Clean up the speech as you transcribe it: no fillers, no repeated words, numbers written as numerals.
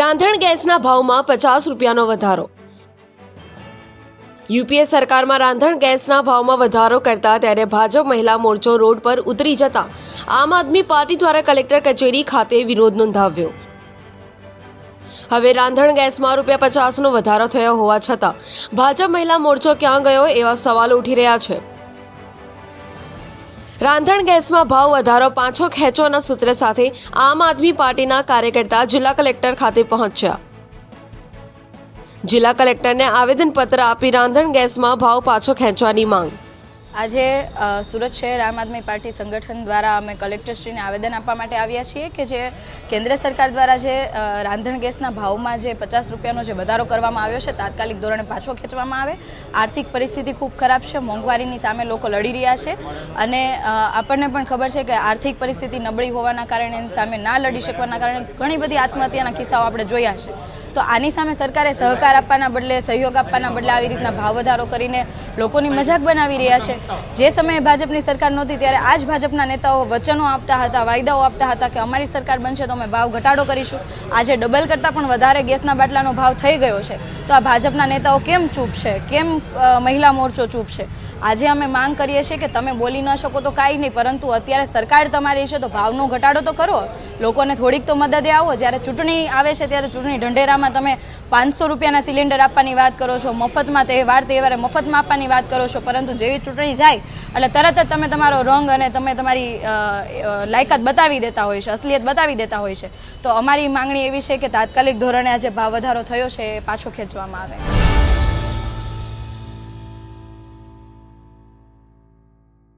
રાંધણ ગેસના ભાવમાં 50 રૂપિયાનો વધારો। યુપીએ સરકારમાં રાંધણ ગેસના ભાવમાં વધારો કરતા ત્યારે ભાજપ મહિલા મોરચો રોડ પર ઉતરી જતા આમ આદમી પાર્ટી દ્વારા કલેક્ટર કચેરી ખાતે વિરોધ નોંધાવ્યો। હવે રાંધણ ગેસમાં ₹50નો વધારો થયો હોવા છતાં ભાજપ મહિલા મોરચો ક્યાં ગયો એવા સવાલો ઉઠી રહ્યા છે। રાંધણ ગેસમાં ભાવ વધારો પાછો ખેંચવાના સૂત્ર સાથે આમ આદમી પાર્ટીના કાર્યકર્તા જિલ્લા કલેક્ટર ખાતે પહોંચ્યા। જિલ્લા કલેક્ટરને આવેદનપત્ર આપી રાંધણ ગેસમાં ભાવ પાછો ખેંચવાની માંગ। આજે સુરત શહેર આમ આદમી પાર્ટી સંગઠન દ્વારા અમે કલેક્ટરશ્રીને આવેદન આપવા માટે આવ્યા છીએ કે જે કેન્દ્ર સરકાર દ્વારા જે રાંધણ ગેસના ભાવમાં જે 50 રૂપિયાનો જે વધારો કરવામાં આવ્યો છે તાત્કાલિક ધોરણે પાછો ખેંચવામાં આવે। આર્થિક પરિસ્થિતિ ખૂબ ખરાબ છે, મોંઘવારીની સામે લોકો લડી રહ્યા છે અને આપણને પણ ખબર છે કે આર્થિક પરિસ્થિતિ નબળી હોવાના કારણે એની સામે ના લડી શકવાના કારણે ઘણી બધી આત્મહત્યાના કિસ્સાઓ આપણે જોયા છે। તો આની સામે સરકારે સહકાર આપવાના બદલે સહયોગ આપવાના બદલે આવી રીતના ભાવ વધારો કરીને લોકોની મજાક બનાવી રહ્યા છે। જે સમયે ભાજપની સરકાર નહોતી ત્યારે આ જ ભાજપના નેતાઓ વચનો આપતા હતા, વાયદાઓ આપતા હતા કે અમારી સરકાર બનશે તો અમે ભાવ ઘટાડો કરીશું। આજે ડબલ કરતાં પણ વધારે ગેસના બાટલાનો ભાવ થઈ ગયો છે તો આ ભાજપના નેતાઓ કેમ ચૂપ છે, કેમ મહિલા મોરચો ચૂપ છે? આજે અમે માંગ કરીએ છીએ કે તમે બોલી ન શકો તો કાંઈ નહીં, પરંતુ અત્યારે સરકાર તમારી છે તો ભાવનો ઘટાડો તો કરો, લોકોને થોડીક તો મદદે આવો। જ્યારે ચૂંટણી આવે છે ત્યારે ચૂંટણી ઢંઢેરામાં તમે 500 રૂપિયાના સિલિન્ડર આપવાની વાત કરો છો, મફતમાં તહેવારે મફતમાં આપવાની વાત કરો છો, પરંતુ જેવી ચૂંટણી જાય એટલે તરત જ તમે તમારો રંગ અને તમે તમારી લાયકાત બતાવી દેતા હોય છે, અસલિયત બતાવી દેતા હોય છે। તો અમારી માંગણી એવી છે કે તાત્કાલિક ધોરણે આજે ભાવ વધારો થયો છે એ પાછો ખેંચવામાં આવે।